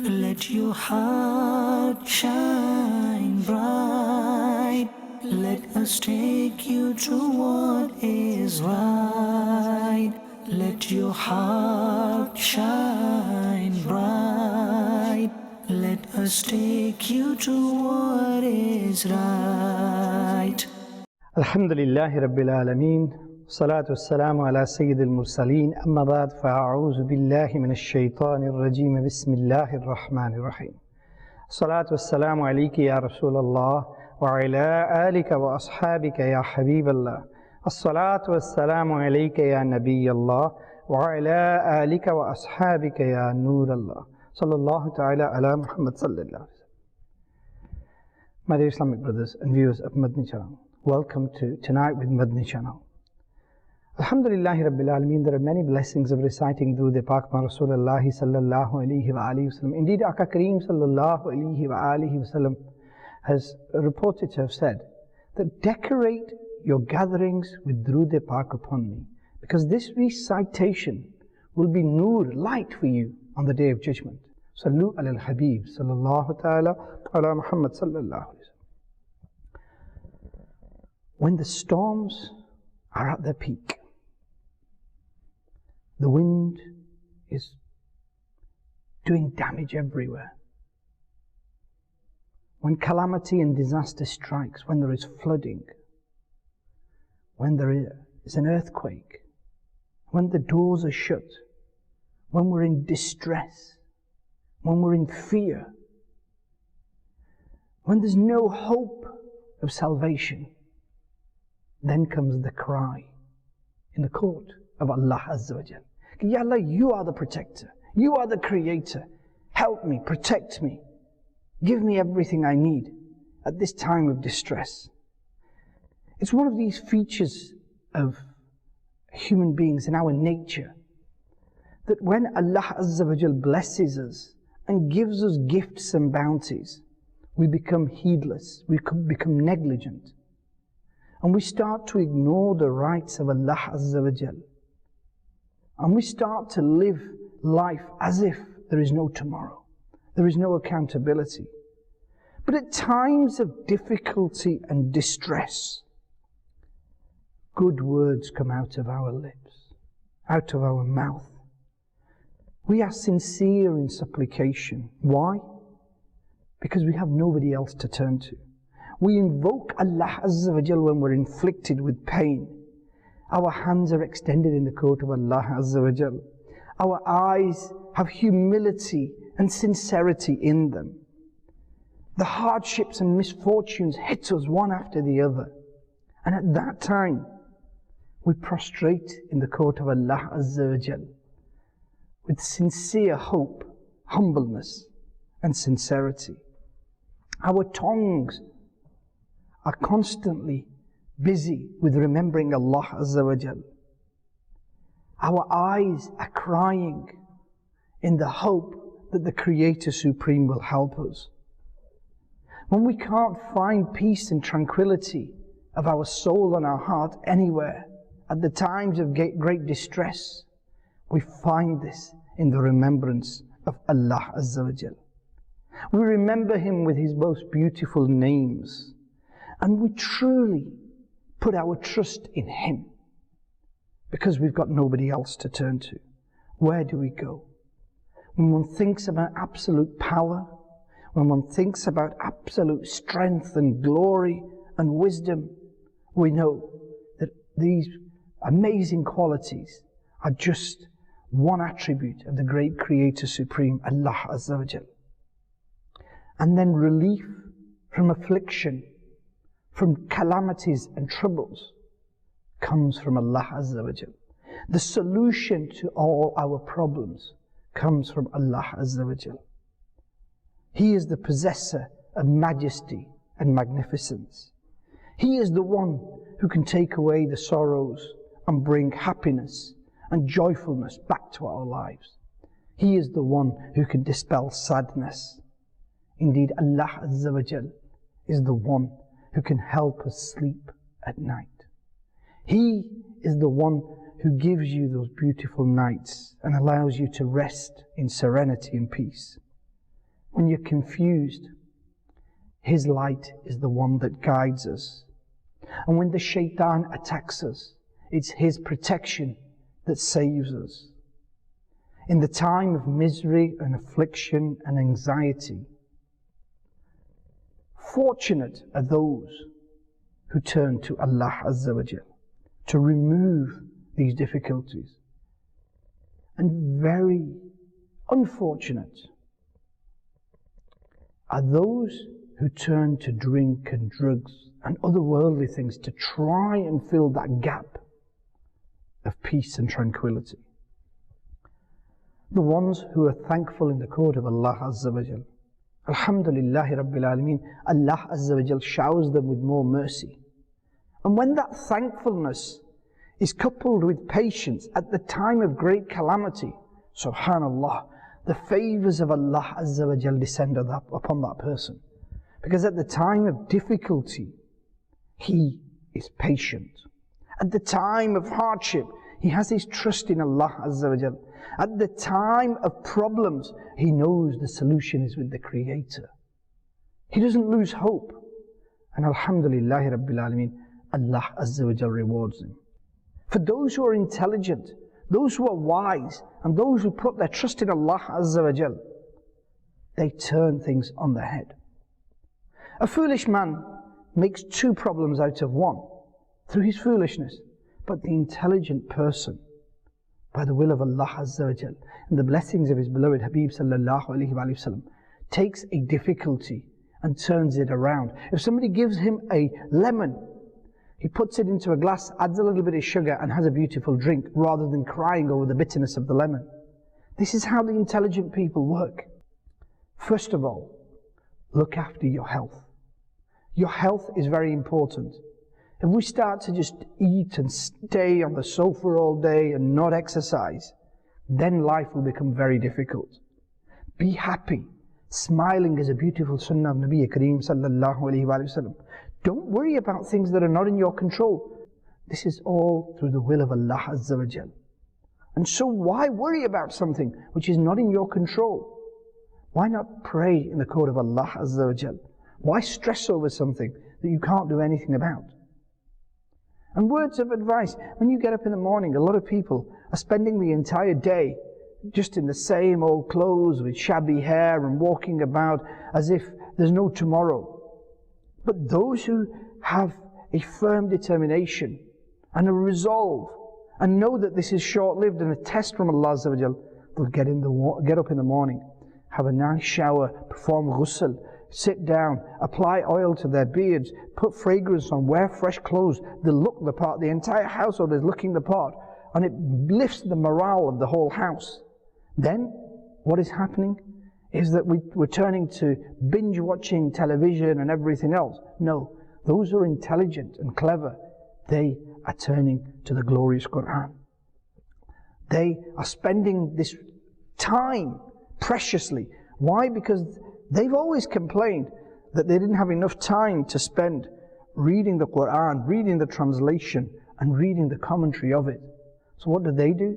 Let your heart shine bright. Let us take you to what is right. Let your heart shine bright. Let us take you to what is right. Alhamdulillahi Rabbil Alameen. Salatu wassalamu ala Sayyidil Mursaleen. Amma ba'd, fa'a'uzu billahi minash shaytanir rajeem. Bismillahir Rahmanir Rahim. Salatu wassalamu alayki ya Rasulallah wa ala alika wa ashabika ya Habiballah. As-salatu wassalamu alayka ya Nabiyallah wa ala alika wa ashabika ya Nurallah. Sallallahu ta'ala ala Muhammad sallallahu alayhi wa sallam. My dear Islamic brothers and viewers of Madani Channel, welcome to Tonight with Madani Channel. Alhamdulillahi Rabbil Alameen, there are many blessings of reciting Durood Pak on Rasulullah sallallahu alayhi wa alihi wa sallam. Indeed, Aka Kareem sallallahu alayhi wa alihi wa sallam has reported to have said that decorate your gatherings with Durood Pak upon me, because this recitation will be nur, light for you on the Day of Judgment. Sallu ala al-Habib sallallahu ta'ala ala Muhammad sallallahu alayhi wa sallam. When the storms are at their peak, the wind is doing damage everywhere. When calamity and disaster strikes, when there is flooding, when there is an earthquake, when the doors are shut, when we're in distress, when we're in fear, when there's no hope of salvation, then comes the cry in the court of Allah Azza wa Jal. Ya Allah, you are the protector. You are the creator. Help me, protect me. Give me everything I need at this time of distress. It's one of these features of human beings in our nature that when Allah Azza wa Jal blesses us and gives us gifts and bounties, we become heedless, we become negligent, and we start to ignore the rights of Allah Azza wa Jal. And we start to live life as if there is no tomorrow. There is no accountability. But at times of difficulty and distress, good words come out of our lips, out of our mouth. We are sincere in supplication. Why? Because we have nobody else to turn to. We invoke Allah Azza wa Jal when we're inflicted with pain. Our hands are extended in the court of Allah Azza wa Jal. Our eyes have humility and sincerity in them. The hardships and misfortunes hit us one after the other. And at that time, we prostrate in the court of Allah Azza wa Jal with sincere hope, humbleness, and sincerity. Our tongues are constantly busy with remembering Allah Azza wa Jal. Our eyes are crying in the hope that the Creator Supreme will help us. When we can't find peace and tranquility of our soul and our heart anywhere, at the times of great distress, we find this in the remembrance of Allah Azza wa Jal. We remember Him with His most beautiful names, and we truly put our trust in Him because we've got nobody else to turn to. Where do we go? When one thinks about absolute power, when one thinks about absolute strength and glory and wisdom, we know that these amazing qualities are just one attribute of the great Creator Supreme, Allah Azza wa Jal. And then relief from affliction, from calamities and troubles, comes from Allah Azza wa Jal. The solution to all our problems comes from Allah Azza wa Jal. He is the possessor of majesty and magnificence. He is the one who can take away the sorrows and bring happiness and joyfulness back to our lives. He is the one who can dispel sadness. Indeed, Allah Azza wa Jal is the one who can help us sleep at night. He is the one who gives you those beautiful nights and allows you to rest in serenity and peace. when you're confused, His light is the one that guides us. And when the shaitan attacks us, it's His protection that saves us. In the time of misery and affliction and anxiety, fortunate are those who turn to Allah Azza wa Jal to remove these difficulties. And very unfortunate are those who turn to drink and drugs and other worldly things to try and fill that gap of peace and tranquility. The ones who are thankful in the court of Allah Azza wa Jal, Alhamdulillahi Rabbil Alameen, Allah Azza wa Jal showers them with more mercy. And when that thankfulness is coupled with patience at the time of great calamity, subhanallah, the favors of Allah Azza wa Jal descend upon that person. Because at the time of difficulty, he is patient. At the time of hardship, he has his trust in Allah Azza wa Jal. At the time of problems, he knows the solution is with the Creator. He doesn't lose hope. And Alhamdulillahi Rabbil Alameen, Allah Azza wa Jal rewards him. For those who are intelligent, those who are wise, and those who put their trust in Allah Azza wa Jal, they turn things on their head. A foolish man makes two problems out of one through his foolishness. But the intelligent person, by the will of Allah Azza wa Jal and the blessings of his beloved Habib sallallahu alayhi wa sallam, takes a difficulty and turns it around. If somebody gives him a lemon, he puts it into a glass, adds a little bit of sugar and has a beautiful drink rather than crying over the bitterness of the lemon. This is how the intelligent people work. First of all, look after your health. Your health is very important. If we start to just eat and stay on the sofa all day and not exercise, then life will become very difficult. Be happy. Smiling is a beautiful sunnah of Nabi Kareem sallallahu alayhi wa sallam. Don't worry about things that are not in your control. This is all through the will of Allah Azza wa Jal. And so why worry about something which is not in your control? Why not pray in the court of Allah Azza wa Jal? Why stress over something that you can't do anything about? And words of advice, when you get up in the morning, a lot of people are spending the entire day just in the same old clothes with shabby hair and walking about as if there's no tomorrow. But those who have a firm determination and a resolve and know that this is short-lived and a test from Allah Azza wa Jal, they'll get up in the morning, have a nice shower, perform ghusl, sit down, apply oil to their beards, put fragrance on, wear fresh clothes. They look the part. The entire household is looking the part, and it lifts the morale of the whole house. Then, what is happening is that we're turning to binge watching television and everything else. No, those who are intelligent and clever, they are turning to the glorious Quran. They are spending this time preciously. Why? Because they've always complained that they didn't have enough time to spend reading the Quran, reading the translation, and reading the commentary of it. So what do?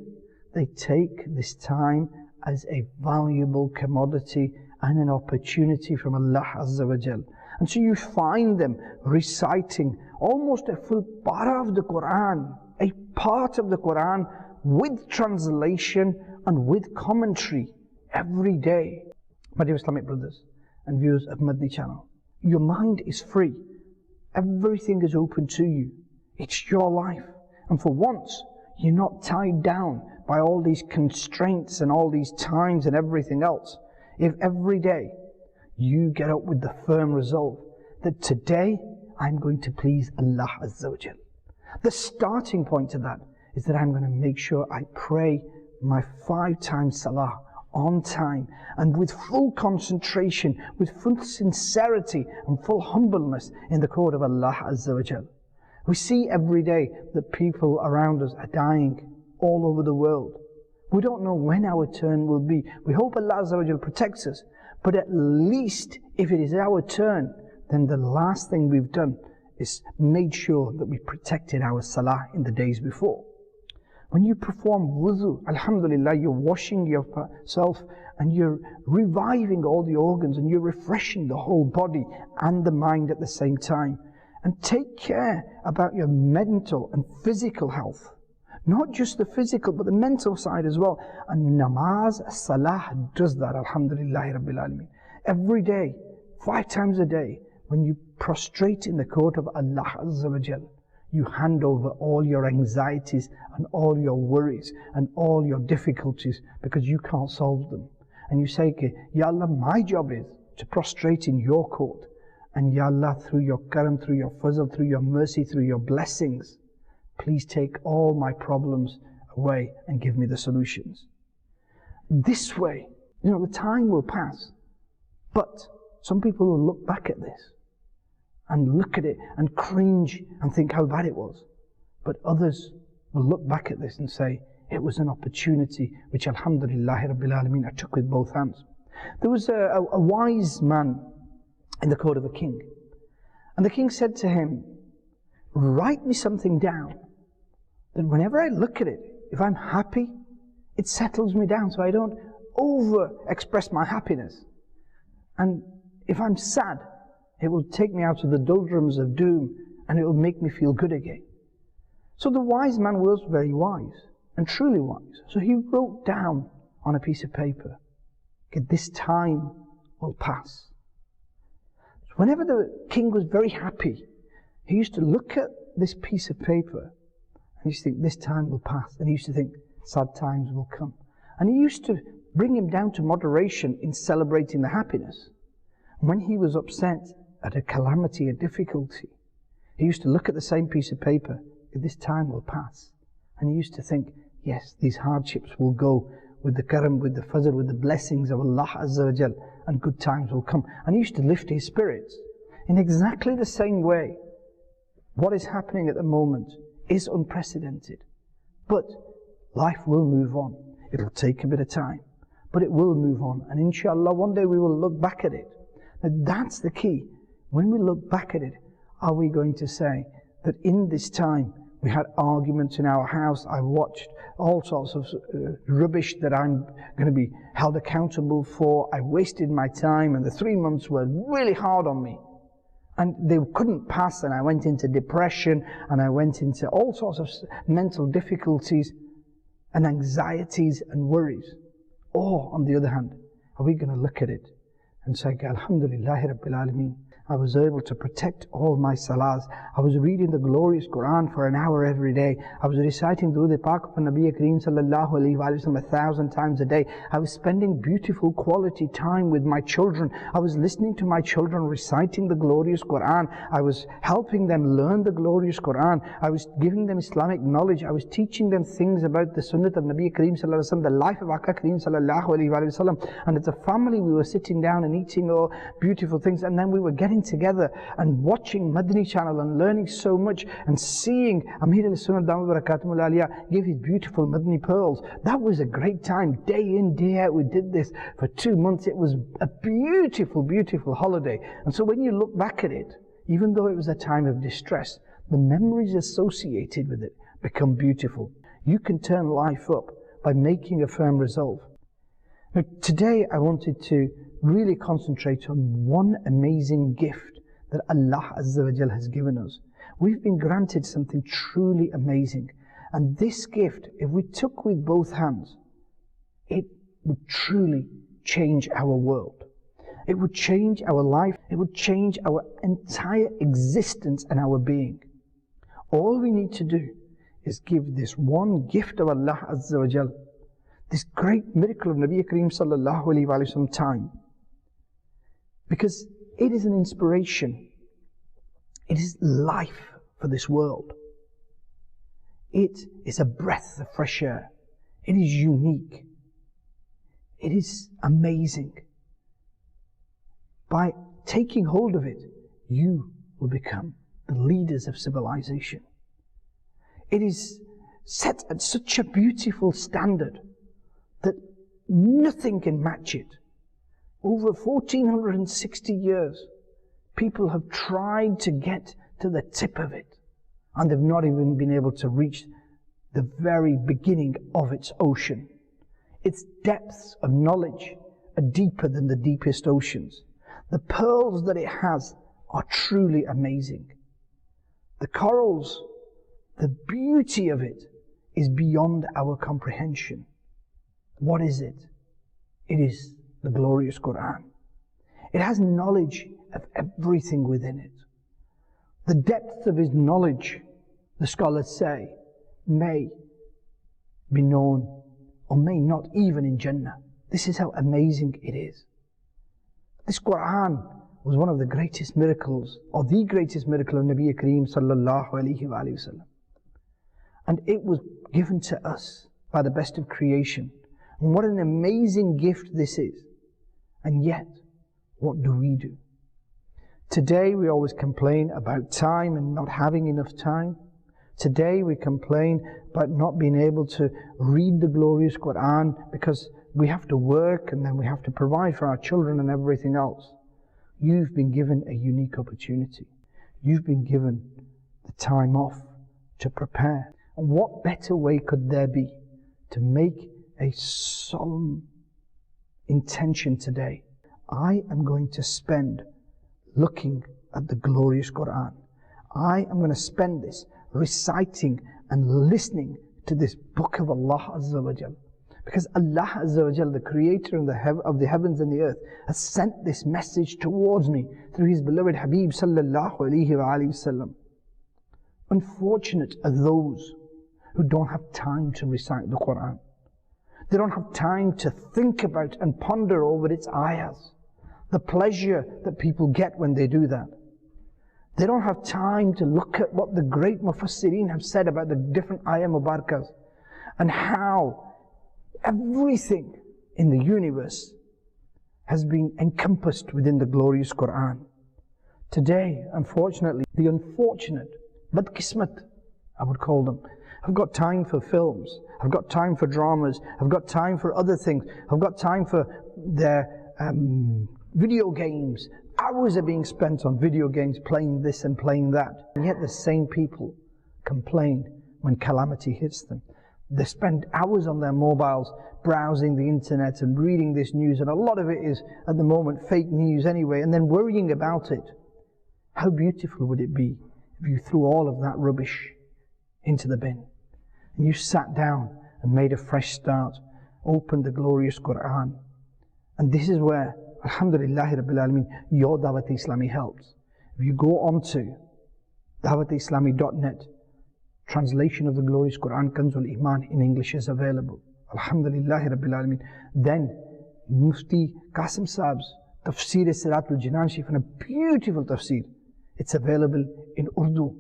They take this time as a valuable commodity and an opportunity from Allah Azza wa Jal. And so you find them reciting almost a full para of the Quran, a part of the Quran with translation and with commentary every day. My dear Islamic brothers and viewers of Madani Channel, your mind is free. Everything is open to you. It's your life. And for once, you're not tied down by all these constraints and all these times and everything else. If every day you get up with the firm resolve that today I'm going to please Allah Azza wa Jal. The starting point to that is that I'm going to make sure I pray my 5 times salah on time and with full concentration, with full sincerity and full humbleness in the court of Allah Azza wa Jal. We see every day that people around us are dying all over the world. We don't know when our turn will be. We hope Allah Azza wa Jal protects us, but at least if it is our turn, then the last thing we've done is made sure that we protected our salah in the days before. When you perform wudu, alhamdulillah, you're washing yourself and you're reviving all the organs and you're refreshing the whole body and the mind at the same time. And take care about your mental and physical health. Not just the physical, but the mental side as well. And namaz, salah does that, alhamdulillah rabbil alameen. Every day, 5 times a day, when you prostrate in the court of Allah Azza wa Jal, you hand over all your anxieties and all your worries and all your difficulties because you can't solve them. And you say, Ya Allah, my job is to prostrate in your court. And Ya Allah, through your karam, through your fazl, through your mercy, through your blessings, please take all my problems away and give me the solutions. This way, the time will pass. But some people will look back at this and look at it and cringe and think how bad it was. But others will look back at this and say, it was an opportunity which alhamdulillah rabbil alameen I took with both hands. There was a wise man in the court of a king. And the king said to him, write me something down that whenever I look at it, if I'm happy, it settles me down so I don't over-express my happiness. And if I'm sad, it will take me out of the doldrums of doom and it will make me feel good again. So the wise man was very wise and truly wise. So he wrote down on a piece of paper, this time will pass. So whenever the king was very happy, he used to look at this piece of paper and he used to think, this time will pass. And he used to think, sad times will come. And he used to bring him down to moderation in celebrating the happiness. When he was upset at a calamity, a difficulty, he used to look at the same piece of paper, this time will pass. And he used to think, yes, these hardships will go with the karam, with the fazl, with the blessings of Allah Azza wa Jal, and good times will come. And he used to lift his spirits. In exactly the same way, what is happening at the moment is unprecedented. But life will move on. It'll take a bit of time, but it will move on. And inshallah, one day we will look back at it. Now that's the key. When we look back at it, are we going to say that in this time we had arguments in our house, I watched all sorts of rubbish that I'm going to be held accountable for, I wasted my time and the 3 months were really hard on me. And they couldn't pass and I went into depression and I went into all sorts of mental difficulties and anxieties and worries. Or, on the other hand, are we going to look at it and say, Alhamdulillah Rabbil Alameen, I was able to protect all my salahs. I was reading the glorious Quran for an hour every day. I was reciting Durood Pak of Nabi Kareem sallallahu alayhi wa sallam 1,000 times a day. I was spending beautiful quality time with my children. I was listening to my children reciting the glorious Quran. I was helping them learn the glorious Quran. I was giving them Islamic knowledge. I was teaching them things about the Sunnah of Nabi Kareem sallallahu alayhi wa sallam, the life of Aka Kareem sallallahu alayhi wa sallam. And as a family we were sitting down and eating all beautiful things, and then we were getting together and watching Madani Channel and learning so much and seeing Amir al-Sunnah Dawud Barakatuh Aliyah give his beautiful Madani pearls. That was a great time. Day in, day out, we did this for 2 months. It was a beautiful, beautiful holiday. And so when you look back at it, even though it was a time of distress, the memories associated with it become beautiful. You can turn life up by making a firm resolve. Now, today I wanted to really concentrate on one amazing gift that Allah Azza wa Jal has given us. We've been granted something truly amazing. And this gift, if we took with both hands, it would truly change our world. It would change our life. It would change our entire existence and our being. All we need to do is give this one gift of Allah Azza wa Jal, this great miracle of Nabi Kareem sallallahu alayhi wa sallam time, because it is an inspiration. It is life for this world. It is a breath of fresh air. It is unique. It is amazing. By taking hold of it, you will become the leaders of civilization. It is set at such a beautiful standard that nothing can match it. Over 1460 years, people have tried to get to the tip of it, and they've not even been able to reach the very beginning of its ocean. Its depths of knowledge are deeper than the deepest oceans. The pearls that it has are truly amazing. The corals, the beauty of it is beyond our comprehension. What is it? It is the glorious Quran. It has knowledge of everything within it. The depth of his knowledge, the scholars say, may be known or may not even in Jannah. This is how amazing it is. This Quran was one of the greatest miracles, or the greatest miracle of Nabi Kareem sallallahu alayhi wa sallam. And it was given to us by the best of creation. And what an amazing gift this is. And yet, what do we do? Today we always complain about time and not having enough time. Today we complain about not being able to read the glorious Quran because we have to work and then we have to provide for our children and everything else. You've been given a unique opportunity. You've been given the time off to prepare. And what better way could there be to make a solemn intention today? I am going to spend looking at the glorious Quran. I am going to spend this reciting and listening to this book of Allah Azza wa Jal. Because Allah Azza wa Jal, the creator of the heavens and the earth, has sent this message towards me through his beloved Habib sallallahu alayhi wa sallam. Unfortunate are those who don't have time to recite the Quran. They don't have time to think about and ponder over its ayahs. The pleasure that people get when they do that. They don't have time to look at what the great Mufassirin have said about the different ayah mubarakas and how everything in the universe has been encompassed within the glorious Quran. Today, unfortunately, the unfortunate, badqismat, I would call them, have got time for films, have got time for dramas, have got time for other things, have got time for their video games. Hours are being spent on video games, playing this and playing that. And yet the same people complain when calamity hits them. They spend hours on their mobiles browsing the internet and reading this news, and a lot of it is, at the moment, fake news anyway, and then worrying about it. How beautiful would it be if you threw all of that rubbish into the bin, and you sat down and made a fresh start, opened the glorious Quran. And this is where, alhamdulillah rabbil alameen, your Dawat Islami helps. If you go on to dawatislami.net, translation of the glorious Quran, Kanzul Iman in English is available. Alhamdulillah rabbil alameen. Then Mufti Qasim Saab's Tafsir Siratul Jinan Sharif, and a beautiful tafsir. It's available in Urdu.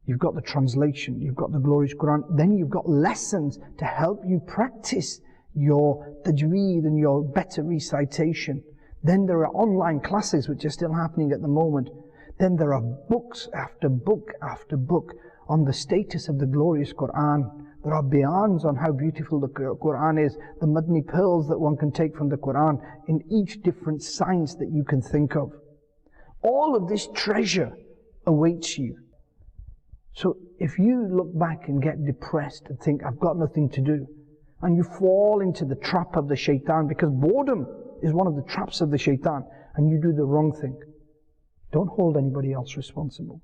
You've got the translation, you've got the glorious Quran, then you've got lessons to help you practice your tajweed and your better recitation. Then there are online classes which are still happening at the moment. Then there are books after book after book on the status of the glorious Quran. There are bayans on how beautiful the Quran is, the Madani pearls that one can take from the Quran in each different science that you can think of. All of this treasure awaits you. So if you look back and get depressed and think, I've got nothing to do, and you fall into the trap of the shaitan, because boredom is one of the traps of the shaitan, and you do the wrong thing, don't hold anybody else responsible,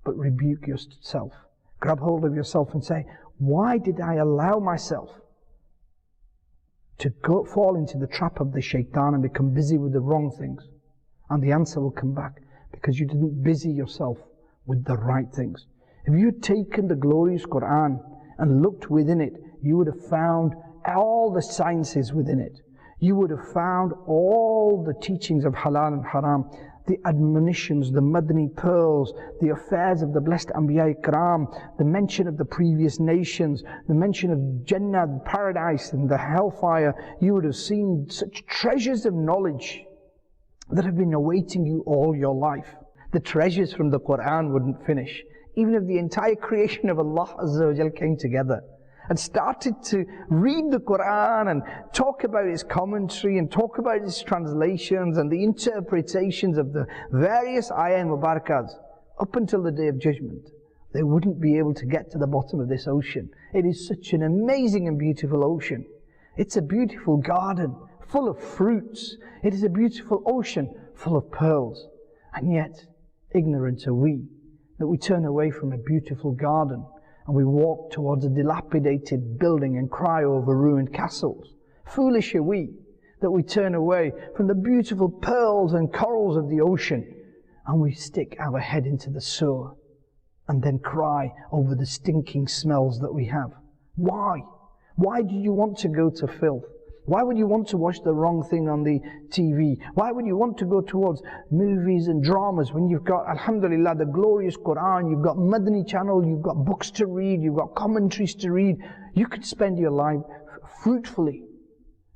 but rebuke yourself. Grab hold of yourself and say, why did I allow myself to fall into the trap of the shaitan and become busy with the wrong things? And the answer will come back, because you didn't busy yourself with the right things. If you had taken the glorious Quran and looked within it, you would have found all the sciences within it. You would have found all the teachings of halal and haram, the admonitions, the Madani pearls, the affairs of the blessed Anbiya Ikram, the mention of the previous nations, the mention of Jannah, the paradise and the hellfire. You would have seen such treasures of knowledge that have been awaiting you all your life. The treasures from the Quran wouldn't finish. Even if the entire creation of Allah Azza wa Jal came together and started to read the Quran and talk about its commentary and talk about its translations and the interpretations of the various ayah and mubarakas, up until the Day of Judgment, they wouldn't be able to get to the bottom of this ocean. It is such an amazing and beautiful ocean. It's a beautiful garden full of fruits. It is a beautiful ocean full of pearls. And yet, ignorant are we, that we turn away from a beautiful garden and we walk towards a dilapidated building and cry over ruined castles. Foolish are we, that we turn away from the beautiful pearls and corals of the ocean and we stick our head into the sewer and then cry over the stinking smells that we have. Why? Why do you want to go to filth? Why would you want to watch the wrong thing on the TV? Why would you want to go towards movies and dramas when you've got, alhamdulillah, the glorious Quran, you've got Madani Channel, you've got books to read, you've got commentaries to read. You could spend your life fruitfully,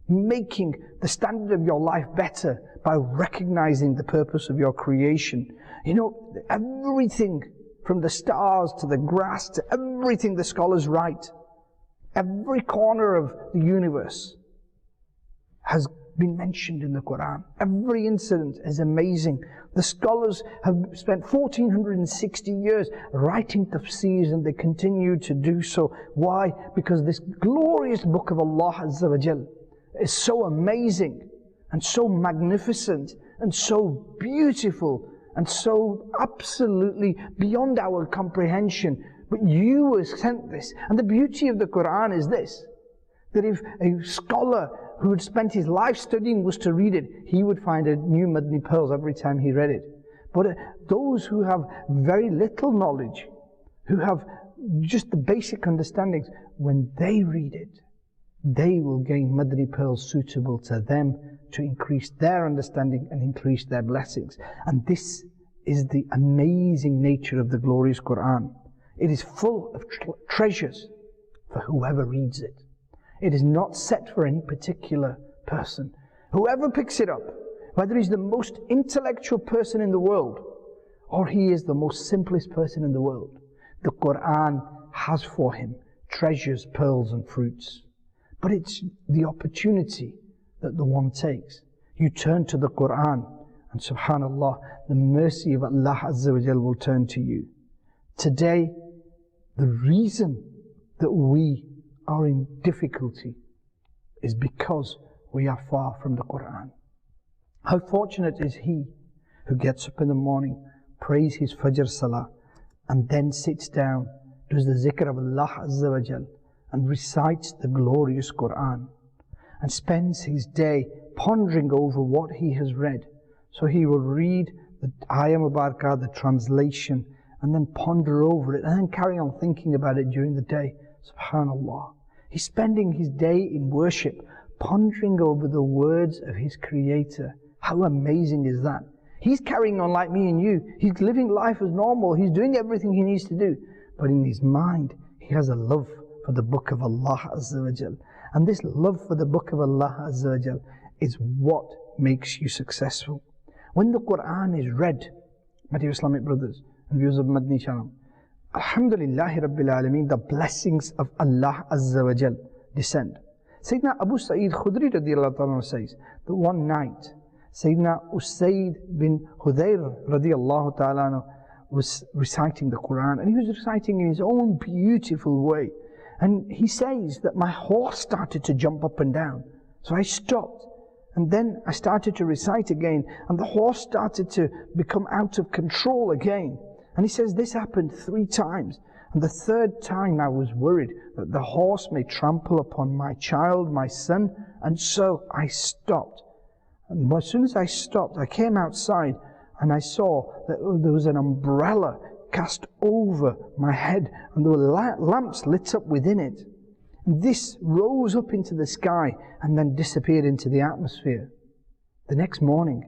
making the standard of your life better by recognizing the purpose of your creation. You know, everything from the stars to the grass to everything the scholars write, every corner of the universe has been mentioned in the Quran. Every incident is amazing. The scholars have spent 1460 years writing tafseers and they continue to do so. Why? Because this glorious book of Allah Azza wa Jal is so amazing and so magnificent and so beautiful and so absolutely beyond our comprehension. But you were sent this. And the beauty of the Quran is this, that if a scholar who had spent his life studying was to read it, he would find a new Madani pearls every time he read it. But those who have very little knowledge, who have just the basic understandings, when they read it, they will gain Madani pearls suitable to them to increase their understanding and increase their blessings. And this is the amazing nature of the glorious Quran. It is full of treasures for whoever reads it. It is not set for any particular person. Whoever picks it up, whether he's the most intellectual person in the world or he is the most simplest person in the world, the Quran has for him treasures, pearls and fruits. But it's the opportunity that the one takes. You turn to the Quran and subhanallah, the mercy of Allah Azza wa Jal will turn to you. Today, the reason that we are in difficulty is because we are far from the Quran. How fortunate is he who gets up in the morning, prays his Fajr Salah, and then sits down, does the zikr of Allah Azza wa Jal, and recites the glorious Quran, and spends his day pondering over what he has read. So he will read the Ayah Mubarakah, the translation, and then ponder over it, and then carry on thinking about it during the day. Subhanallah. He's spending his day in worship, pondering over the words of his Creator. How amazing is that? He's carrying on like me and you. He's living life as normal. He's doing everything he needs to do. But in his mind, he has a love for the book of Allah Azza wa Jal. And this love for the book of Allah Azza wa Jal is what makes you successful. When the Quran is read, my dear Islamic brothers and viewers of Madani Channel, Alhamdulillahi Rabbil Alameen, the blessings of Allah Azza wa Jal descend. Sayyidina Abu Sa'id Khudri radiallahu ta'ala says that one night, Sayyidina Usayd bin Hudayr radiallahu ta'ala was reciting the Quran, and he was reciting in his own beautiful way. And he says that my horse started to jump up and down. So I stopped. And then I started to recite again, and the horse started to become out of control again. And he says this happened 3 times. And the 3rd time I was worried that the horse may trample upon my child, my son, and so I stopped. And as soon as I stopped, I came outside and I saw that there was an umbrella cast over my head and there were lamps lit up within it. And this rose up into the sky and then disappeared into the atmosphere. The next morning,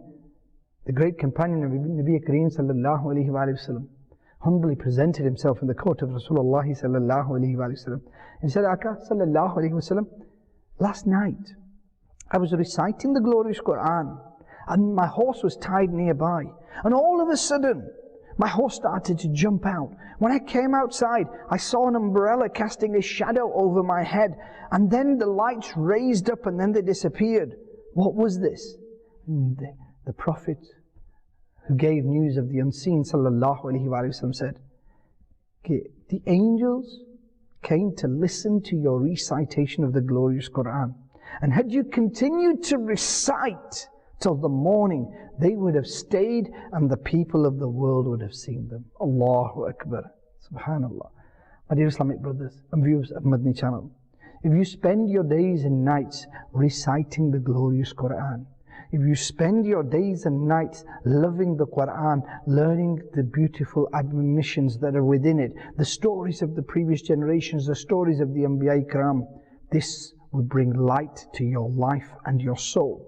the great companion of Nabi Kareem sallallahu alayhi wa sallam humbly presented himself in the court of Rasulullah sallallahu alayhi wa sallam and said, Aka sallallahu alayhi wa sallam, last night I was reciting the glorious Quran and my horse was tied nearby, and all of a sudden my horse started to jump out. When I came outside, I saw an umbrella casting a shadow over my head, and then the lights raised up and then they disappeared. What was this? The Prophet who gave news of the unseen sallallahu alaihi wasallam said, The angels came to listen to your recitation of the glorious Quran. And had you continued to recite till the morning, they would have stayed and the people of the world would have seen them. Allahu Akbar. Subhanallah. My dear Islamic brothers and viewers of Madani Channel, if you spend your days and nights reciting the glorious Quran, if you spend your days and nights loving the Quran, learning the beautiful admonitions that are within it, the stories of the previous generations, the stories of the Anbiya Ikram, this will bring light to your life and your soul.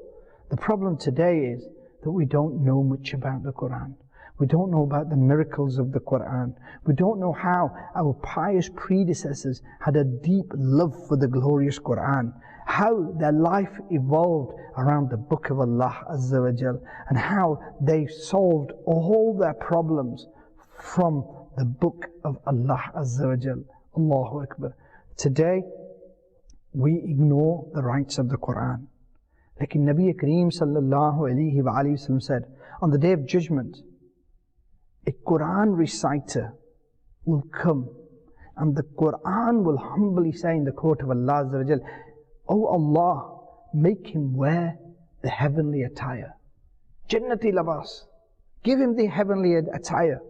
The problem today is that we don't know much about the Quran. We don't know about the miracles of the Quran. We don't know how our pious predecessors had a deep love for the glorious Quran, how their life evolved around the book of Allah Azza wa Jal, and how they solved all their problems from the book of Allah Azza wa Jal. Allahu Akbar. Today, we ignore the rights of the Quran. Like Nabi Kareem sallallahu alayhi wa sallam said, on the Day of Judgment, a Quran reciter will come and the Quran will humbly say in the court of Allah Azza wa Jal, "Oh Allah, make him wear the heavenly attire. Jannati labas. Give him the heavenly attire."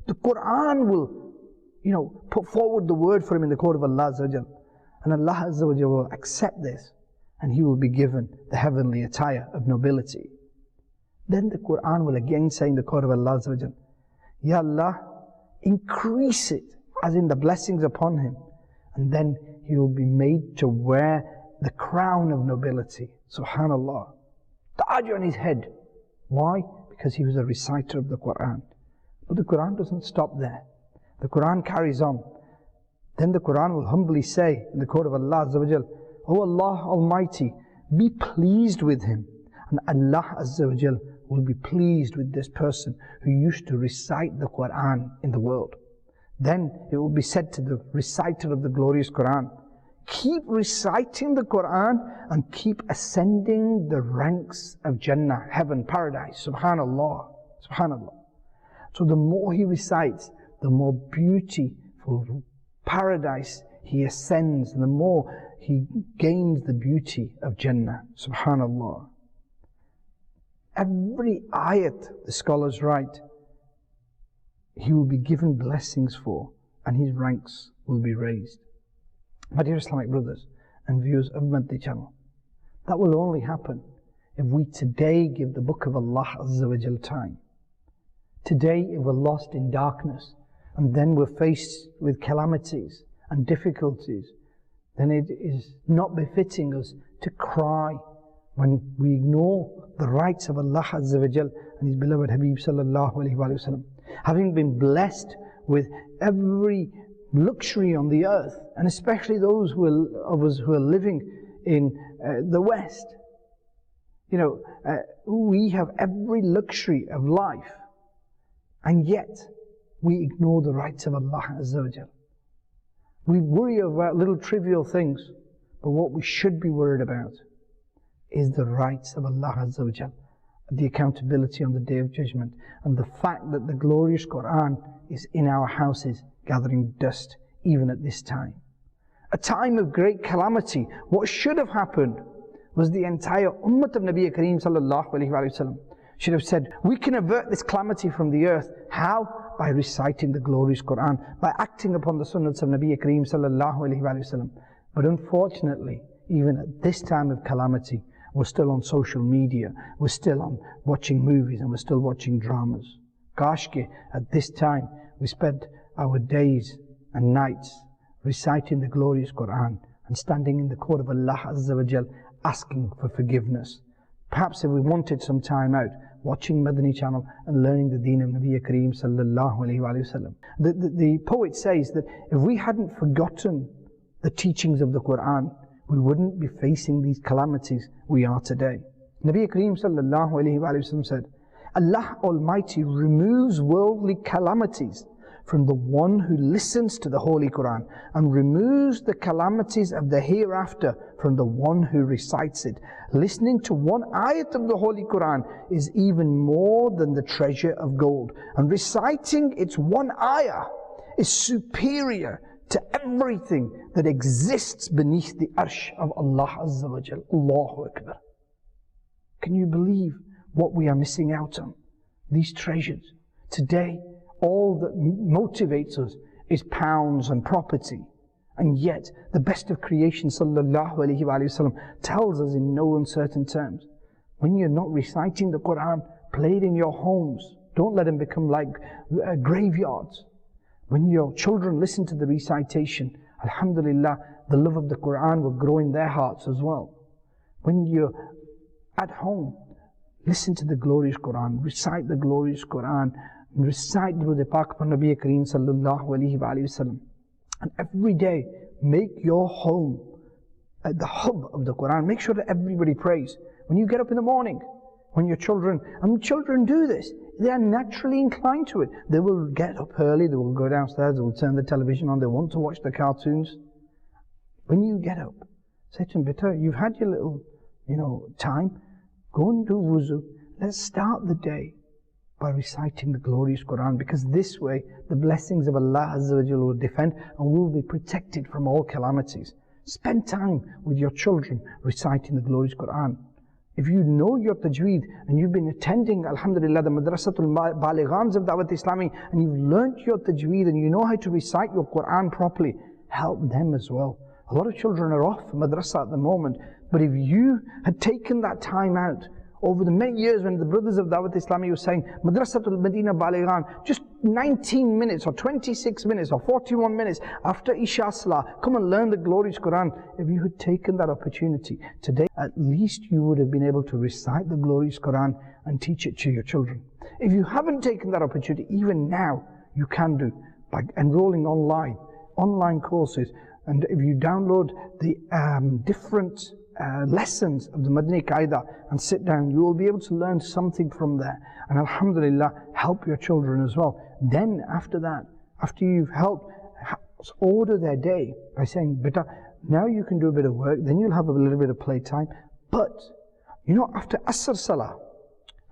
The Quran will, put forward the word for him in the court of Allah Azza wa Jal. And Allah Azza wa Jal will accept this and he will be given the heavenly attire of nobility. Then the Quran will again say in the court of Allah Azza wa Jal, "Ya Allah, increase it," as in the blessings upon him. And then he will be made to wear the crown of nobility. Subhanallah. Taj on his head. Why? Because he was a reciter of the Quran. But the Quran doesn't stop there. The Quran carries on. Then the Quran will humbly say in the court of Allah Azza wa Jal, "Oh Allah Almighty, be pleased with him." And Allah Azza wa Jal will be pleased with this person who used to recite the Quran in the world. Then it will be said to the reciter of the glorious Quran, keep reciting the Quran and keep ascending the ranks of Jannah, heaven, paradise. Subhanallah. Subhanallah. So the more he recites, the more beautiful paradise he ascends, and the more he gains the beauty of Jannah. Subhanallah. Every ayat, the scholars write, he will be given blessings for, and his ranks will be raised. My dear Islamic brothers and viewers of Madani Channel, that will only happen if we today give the book of Allah Azza wa Jal time. Today, if we're lost in darkness, and then we're faced with calamities and difficulties, then it is not befitting us to cry when we ignore the rights of Allah Azza wa Jal and His beloved Habib sallallahu alayhi wa sallam. Having been blessed with every luxury on the earth, and especially those of us who are living in the West, we have every luxury of life, and yet we ignore the rights of Allah Azza wa Jal. We worry about little trivial things, but what we should be worried about is the rights of Allah Azza wa Jal, the accountability on the Day of Judgment, and the fact that the glorious Quran is in our houses gathering dust even at this time. A time of great calamity. What should have happened was the entire ummah of Nabi Kareem sallallahu alayhi wa sallam should have said, we can avert this calamity from the earth. How? By reciting the glorious Quran, by acting upon the sunnahs of Nabi Kareem sallallahu alayhi wa sallam. But unfortunately, even at this time of calamity, we're still on social media, we're still on watching movies, and we're still watching dramas. Kashke, at this time, we spent our days and nights reciting the glorious Quran and standing in the court of Allah Azza wa Jal asking for forgiveness. Perhaps if we wanted some time out, watching Madani Channel and learning the deen of Nabi Kareem sallallahu alayhi wa sallam. The poet says that if we hadn't forgotten the teachings of the Quran, we wouldn't be facing these calamities we are today. Nabi Kareem sallallahu alayhi wa sallam said, Allah Almighty removes worldly calamities from the one who listens to the Holy Quran, and removes the calamities of the hereafter from the one who recites it. Listening to one ayat of the Holy Quran is even more than the treasure of gold, and reciting its one ayah is superior to everything that exists beneath the arsh of Allah Azza wa Jal. Allahu Akbar. Can you believe what we are missing out on? These treasures. Today, all that motivates us is pounds and property. And yet, the best of creation, sallallahu alayhi wa sallam, tells us in no uncertain terms, when you're not reciting the Quran, play it in your homes. Don't let them become like graveyards. When your children listen to the recitation, alhamdulillah, the love of the Quran will grow in their hearts as well. When you're at home, listen to the glorious Quran, recite the glorious Quran, and recite the Pak of Nabi Kareem sallallahu alayhi wa sallam. And every day, make your home the hub of the Quran. Make sure that everybody prays. When you get up in the morning, when your children, and children do this, they are naturally inclined to it. They will get up early, they will go downstairs, they will turn the television on, they want to watch the cartoons. When you get up, say to them, Beta, you've had your little, time, go and do wuzu. Let's start the day by reciting the glorious Quran, because this way the blessings of Allah Azza wa Jalla will defend and will be protected from all calamities. Spend time with your children reciting the glorious Quran. If you know your tajweed and you've been attending, alhamdulillah, the Madrasatul Balighans of Dawat Islami, and you've learnt your tajweed and you know how to recite your Quran properly, help them as well. A lot of children are off madrasa at the moment, but if you had taken that time out over the many years when the brothers of Dawat Islami were saying, Madrasatul Medina Balighan, just 19 minutes or 26 minutes or 41 minutes after Isha Salah, come and learn the glorious Quran. If you had taken that opportunity today, at least you would have been able to recite the glorious Quran and teach it to your children. If you haven't taken that opportunity, even now, you can do by enrolling online courses. And if you download the different lessons of the Madani Qaida and sit down, you will be able to learn something from there. And alhamdulillah, help your children as well. Then after that, after you've helped, order their day by saying, Beta, now you can do a bit of work, then you'll have a little bit of playtime. But, after Asr Salah,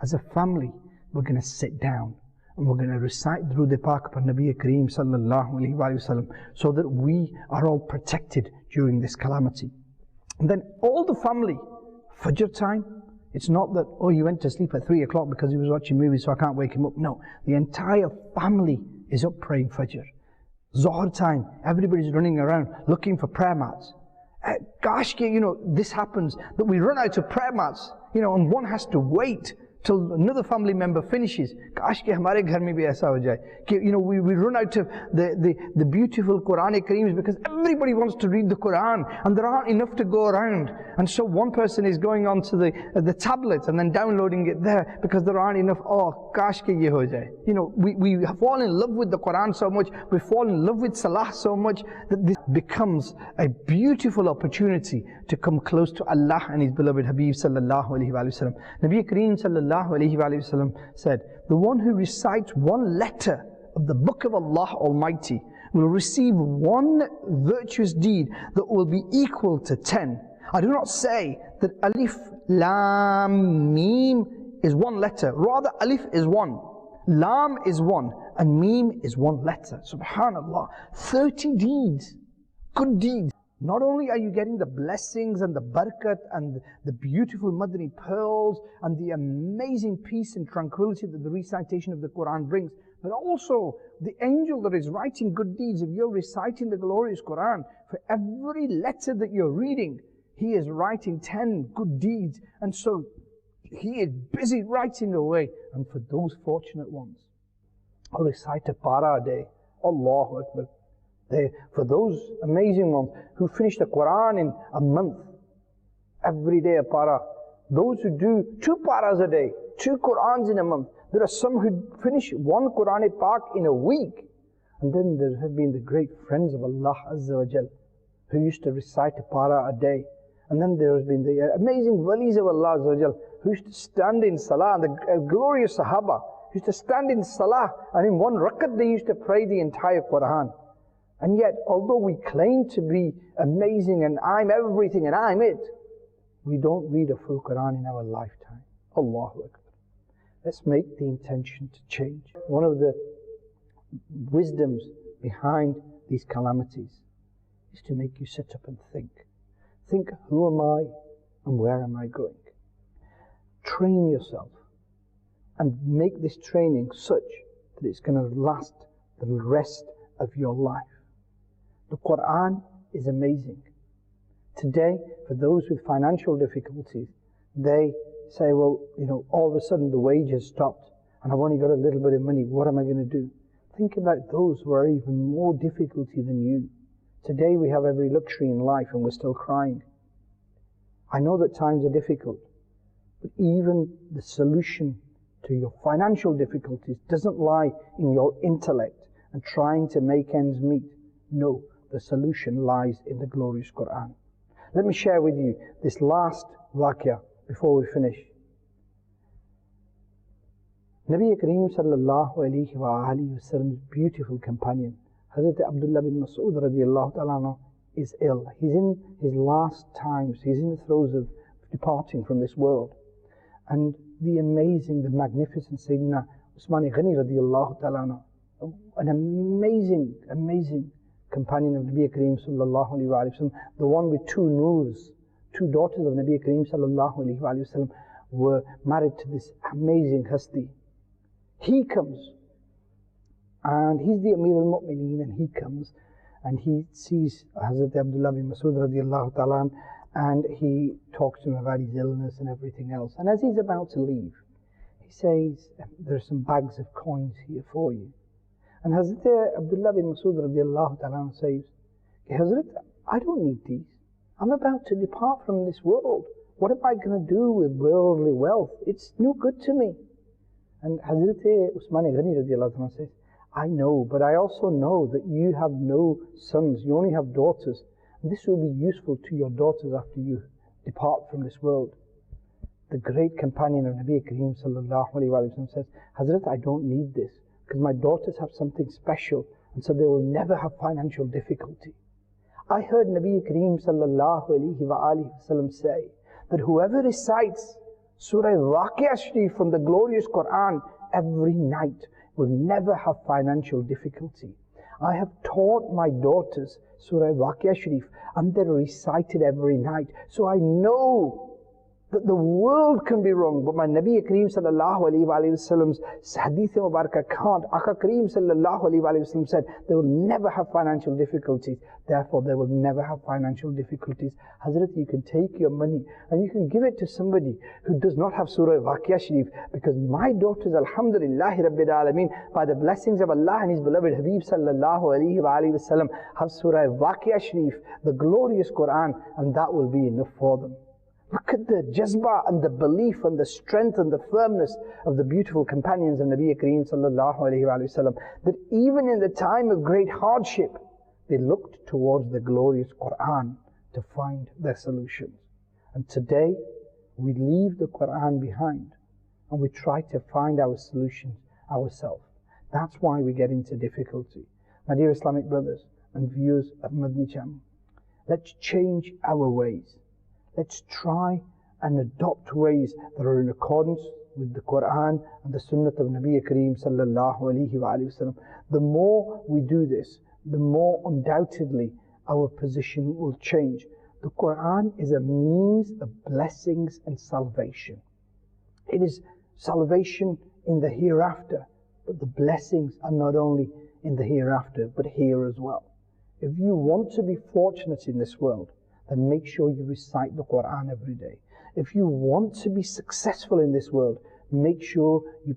as a family, we're going to sit down and we're going to recite Durood Pak upon Nabi Kareem sallallahu alayhi wa sallam, so that we are all protected during this calamity. And then all the family, Fajr time, it's not that, oh, he went to sleep at 3 o'clock because he was watching movies, so I can't wake him up. No, the entire family is up praying Fajr. Zohar time, everybody's running around looking for prayer mats. This happens, that we run out of prayer mats, and one has to wait till another family member finishes. We run out of the beautiful Quranic Kareems because everybody wants to read the Quran and there aren't enough to go around. And so one person is going onto the tablet and then downloading it there because there aren't enough. We fall in love with the Quran so much, we fall in love with Salah so much, that this becomes a beautiful opportunity to come close to Allah and His beloved Habib sallallahu alayhi wa sallam. Nabi Kareem sallallahu alayhi wa sallam said, the one who recites one letter of the book of Allah Almighty will receive one virtuous deed that will be equal to 10. I do not say that Alif, Lam, Mim is one letter. Rather, Alif is one, Lam is one, and Mim is one letter. Subhanallah, 30 deeds, good deeds. Not only are you getting the blessings and the barakat and the beautiful Madani pearls and the amazing peace and tranquility that the recitation of the Quran brings, but also the angel that is writing good deeds. If you're reciting the glorious Quran, for every letter that you're reading, he is writing 10 good deeds. And so he is busy writing away. And for those fortunate ones who recite a para a day, Allahu Akbar. For those amazing ones who finish the Quran in a month, every day a para. Those who do 2 paras a day, 2 Qurans in a month. There are some who finish 1 Quran Pak in a week. And then there have been the great friends of Allah Azza wa Jal who used to recite a para a day. And then there has been the amazing walis of Allah Azza wa Jal who used to stand in Salah, and the glorious Sahaba used to stand in Salah, and in 1 rakat they used to pray the entire Quran. And yet, although we claim to be amazing and I'm everything and I'm it, we don't read a full Quran in our lifetime. Allahu Akbar. Let's make the intention to change. One of the wisdoms behind these calamities is to make you sit up and think. Think, who am I and where am I going? Train yourself and make this training such that it's going to last the rest of your life. The Quran is amazing. Today, for those with financial difficulties, they say, well, all of a sudden the wage has stopped and I've only got a little bit of money. What am I going to do? Think about those who are even more difficulty than you. Today we have every luxury in life and we're still crying. I know that times are difficult, but even the solution to your financial difficulties doesn't lie in your intellect and trying to make ends meet. No, the solution lies in the glorious Quran. Let me share with you this last waqia before we finish. Nabi Kareem sallallahu alayhi wa alihi wasallam's beautiful companion, Hazrat Abdullah bin Mas'ud radiallahu ta'ala is ill. He's in his last times. He's in the throes of departing from this world. And the amazing, the magnificent Sayyidina Usman Ghani radiallahu ta'ala, an amazing, amazing companion of Nabi Kareem sallallahu alayhi wa sallam, the one with two noors, two daughters of Nabi Kareem sallallahu alayhi wa sallam were married to this amazing hasti. He comes, and he's the Amir al-Mu'mineen, and he comes, and he sees Hazrat Abdullah bin Mas'ud radiallahu ta'ala, and he talks to him about his illness and everything else. And as he's about to leave, he says, there's some bags of coins here for you. And Hazrat Abdullah bin Mas'ud radiallahu ta'ala says, Hazrat, I don't need these. I'm about to depart from this world. What am I going to do with worldly wealth? It's no good to me. And Hazrat Usman Ghani radiallahu ta'ala says, I know, but I also know that you have no sons, you only have daughters. And this will be useful to your daughters after you depart from this world. The great companion of Nabi Kareem sallallahu alayhi wa sallam says, Hazrat, I don't need this, because my daughters have something special, and so they will never have financial difficulty. I heard Nabi Kareem sallallahu alayhi wa sallam say that whoever recites Surah Waqia Sharif from the glorious Quran every night will never have financial difficulty. I have taught my daughters Surah Waqia Sharif and they recite it every night. So I know that the world can be wrong, but my Nabi Kareem sallallahu alayhi wa sallam's hadith mubarakah can't. Aka Kareem sallallahu alayhi wa sallam said, they will never have financial difficulties, therefore they will never have financial difficulties. Hazrat, you can take your money and you can give it to somebody who does not have Surah Waqia Sharif, because my daughters, alhamdulillah rabbil alameen, by the blessings of Allah and His beloved Habib sallallahu alayhi wa sallam, have Surah Waqia Sharif, the glorious Quran, and that will be enough for them. Look at the jazba and the belief and the strength and the firmness of the beautiful companions of Nabi Kareem sallallahu alayhi wa sallam, that even in the time of great hardship, they looked towards the glorious Quran to find their solutions. And today, we leave the Quran behind and we try to find our solutions ourselves. That's why we get into difficulty. My dear Islamic brothers and viewers of Madani Channel, let's change our ways. Let's try and adopt ways that are in accordance with the Quran and the Sunnah of Nabi Kareem sallallahu alayhi wa sallam. The more we do this, the more undoubtedly our position will change. The Quran is a means of blessings and salvation. It is salvation in the hereafter, but the blessings are not only in the hereafter, but here as well. If you want to be fortunate in this world, then make sure you recite the Quran every day. If you want to be successful in this world, make sure you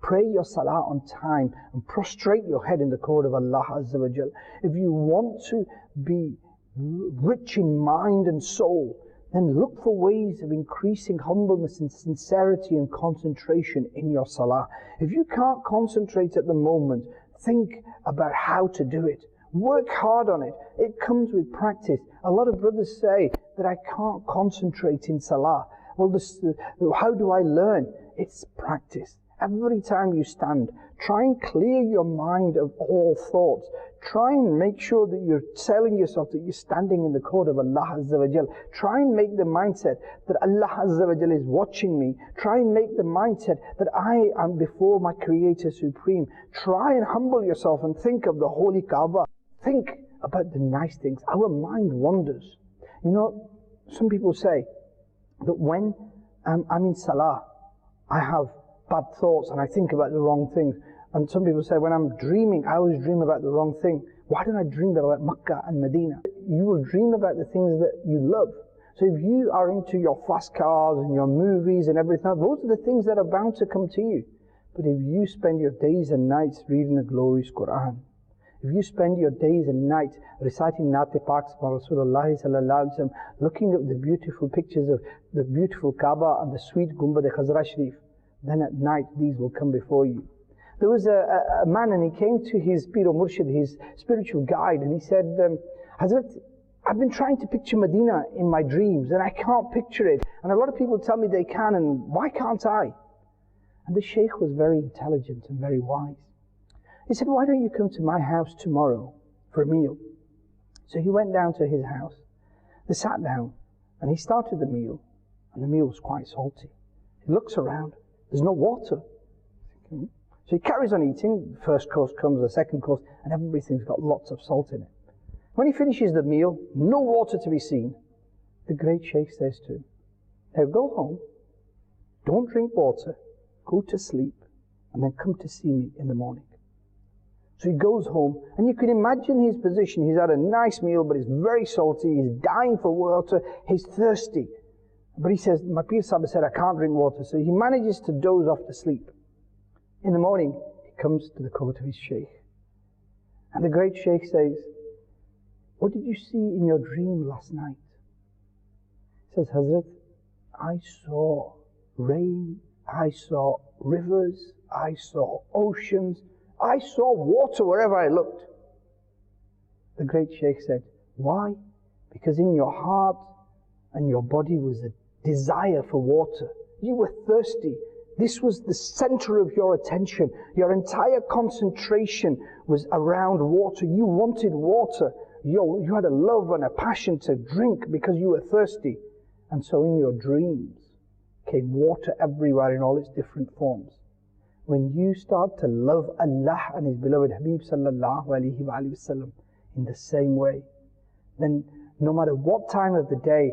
pray your salah on time and prostrate your head in the court of Allah Azza wa Jal. If you want to be rich in mind and soul, then look for ways of increasing humbleness and sincerity and concentration in your salah. If you can't concentrate at the moment, think about how to do it. Work hard on it. It comes with practice. A lot of brothers say that I can't concentrate in salah. Well, how do I learn? It's practice. every time you stand, try and clear your mind of all thoughts. Try and make sure that you're telling yourself that you're standing in the court of Allah Azza wa Jal. Try and make the mindset that Allah Azza wa Jal is watching me. Try and make the mindset that I am before my Creator Supreme. Try and humble yourself and think of the Holy Kaaba. Think about the nice things. Our mind wanders. You know, some people say that when I'm in Salah, I have bad thoughts and I think about the wrong things. And some people say when I'm dreaming, I always dream about the wrong thing. Why don't I dream about Makkah and Medina? You will dream about the things that you love. So if you are into your fast cars and your movies and everything, those are the things that are bound to come to you. But if you spend your days and nights reading the glorious Quran, if you spend your days and nights reciting Naat-e Paaks from Rasulullah sallallahu alaihi wasallam, looking at the beautiful pictures of the beautiful Kaaba and the sweet Gumbad-e Khazra Sharif, then at night these will come before you. There was a man, and he came to his Pir o Murshid, his spiritual guide, and he said, Hazrat, I've been trying to picture Medina in my dreams and I can't picture it. And a lot of people tell me they can, and why can't I? And the Shaykh was very intelligent and very wise. He said, why don't you come to my house tomorrow for a meal? So he went down to his house. They sat down and he started the meal, and the meal was quite salty. He looks around, there's no water. So he carries on eating. The first course comes, the second course, and everything's got lots of salt in it. When he finishes the meal, no water to be seen. The great Shaykh says to him, now go home, don't drink water, go to sleep, and then come to see me in the morning. So he goes home, and you can imagine his position. He's had a nice meal, but it's very salty, he's dying for water, he's thirsty. But he says, my Pir Sahib said, I can't drink water. So he manages to doze off to sleep. In the morning, he comes to the court of his Shaykh. And the great Shaykh says, what did you see in your dream last night? He says, Hazrat, I saw rain, I saw rivers, I saw oceans, I saw water wherever I looked. The great Shaykh said, why? Because in your heart and your body was a desire for water. You were thirsty. This was the center of your attention. Your entire concentration was around water. You wanted water. You had a love and a passion to drink because you were thirsty. And so in your dreams came water everywhere in all its different forms. When you start to love Allah and His beloved Habib sallallahu alayhi wa sallam in the same way, then no matter what time of the day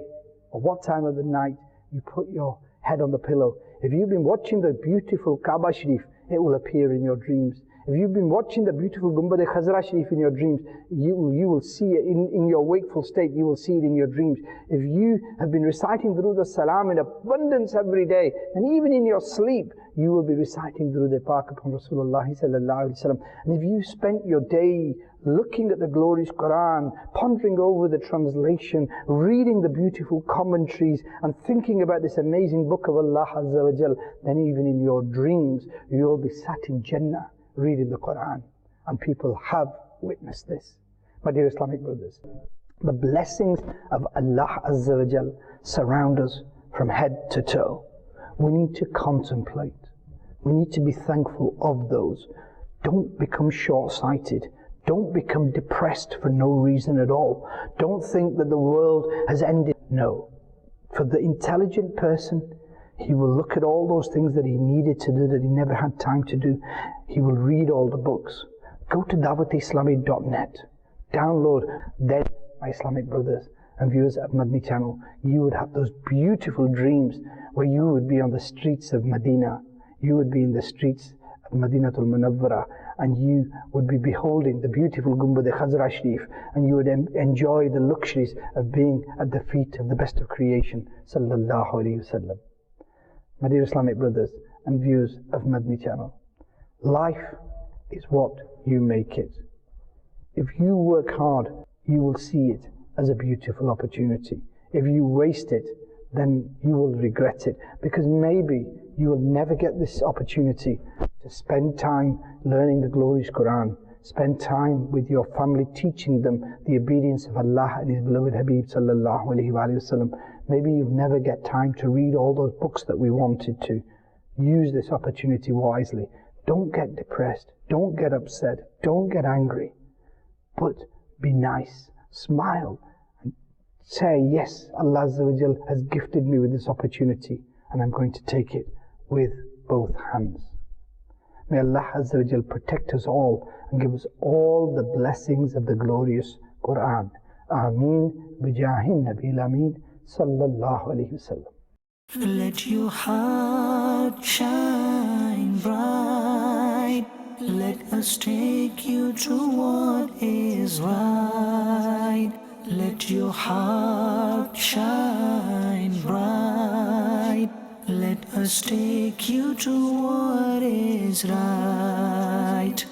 or what time of the night you put your head on the pillow, if you've been watching the beautiful Kaaba Sharif, it will appear in your dreams. If you've been watching the beautiful Gumbad-e Khazra Sharif in your dreams, you will see it in your wakeful state, you will see it in your dreams. If you have been reciting Durood as-Salam in abundance every day, and even in your sleep, you will be reciting Durood Pak upon Rasulullah sallallahu alaihi wasallam. And if you spent your day looking at the glorious Quran, pondering over the translation, reading the beautiful commentaries, and thinking about this amazing book of Allah Azza wa Jal, then even in your dreams, you will be sat in Jannah reading the Quran. And people have witnessed this. My dear Islamic brothers, the blessings of Allah Azza wa Jal surround us from head to toe. We need to contemplate. We need to be thankful of those. Don't become short-sighted. Don't become depressed for no reason at all. Don't think that the world has ended. No. For the intelligent person, he will look at all those things that he needed to do that he never had time to do. He will read all the books. Go to dawatislami.net. Download. Then, my Islamic brothers and viewers of Madani Channel, you would have those beautiful dreams where you would be on the streets of Medina. You would be in the streets of Madinatul Munawwara, and you would be beholding the beautiful Gumbad-e Khazra Sharif, and you would enjoy the luxuries of being at the feet of the best of creation, sallallahu alayhi wasallam. My dear Islamic brothers and viewers of Madani Channel, life is what you make it. If you work hard, you will see it as a beautiful opportunity. If you waste it, then you will regret it, because maybe you will never get this opportunity to spend time learning the glorious Quran, spend time with your family teaching them the obedience of Allah and His beloved Habib sallallahu alayhi wa sallam. Maybe you'll never get time to read all those books that we wanted to. use this opportunity wisely. Don't get depressed, don't get upset, don't get angry, but be nice, smile, and say, yes, Allah Azza wa Jal has gifted me with this opportunity and I'm going to take it with both hands. May Allah Azza wa Jal protect us all and give us all the blessings of the glorious Quran. Ameen bijahin Nabil Ameen sallallahu alayhi wasallam. Let your heart shine bright. Let us take you to what is right. Let your heart shine bright. Let us take you to what is right.